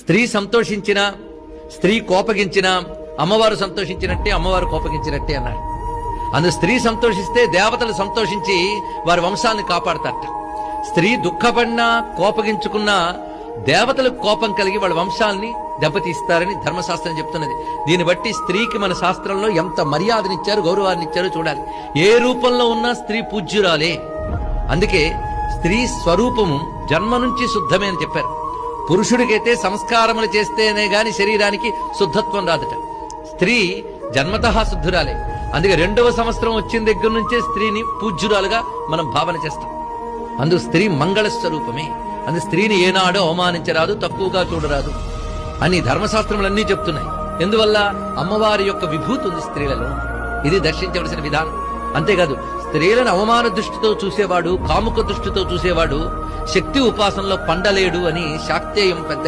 స్త్రీ సంతోషించినా, స్త్రీ కోపగించినా అమ్మవారు సంతోషించినట్టే, అమ్మవారు కోపగించినట్టే అన్నాడు. అందులో స్త్రీ సంతోషిస్తే దేవతలు సంతోషించి వారి వంశాలను కాపాడతారట. స్త్రీ దుఃఖపడినా కోపగించుకున్నా దేవతలకు కోపం కలిగి వాళ్ళ వంశాలని దెబ్బతీస్తారని ధర్మశాస్త్రం చెప్తున్నది. దీన్ని బట్టి స్త్రీకి మన శాస్త్రంలో ఎంత మర్యాదనిచ్చారు, గౌరవాన్ని ఇచ్చారో చూడాలి. ఏ రూపంలో ఉన్నా స్త్రీ పూజ్యురాలే. అందుకే స్త్రీ స్వరూపము జన్మ నుంచి శుద్ధమే అని చెప్పారు. పురుషుడికైతే సంస్కారములు చేస్తేనే గాని శరీరానికి శుద్ధత్వం రాదట. స్త్రీ జన్మతః శుద్ధురాలే. అందుకే 2వ సంవత్సరం వచ్చిన దగ్గర నుంచే స్త్రీని పూజ్యురాలుగా మనం భావన చేస్తాం. అందుకు స్త్రీ మంగళ స్వరూపమే. అందుకు స్త్రీని ఏనాడో అవమానించరాదు, తక్కువగా చూడరాదు అని ధర్మశాస్త్రములన్నీ చెప్తున్నాయి. ఎందువల్ల? అమ్మవారి యొక్క విభూతి ఉంది స్త్రీలలో. ఇది దర్శించవలసిన విధానం. అంతేకాదు, స్త్రీలను అవమాన దృష్టితో చూసేవాడు, కాముక దృష్టితో చూసేవాడు శక్తి ఉపాసనలో పండలేడు అని శాక్తేయం పెద్ద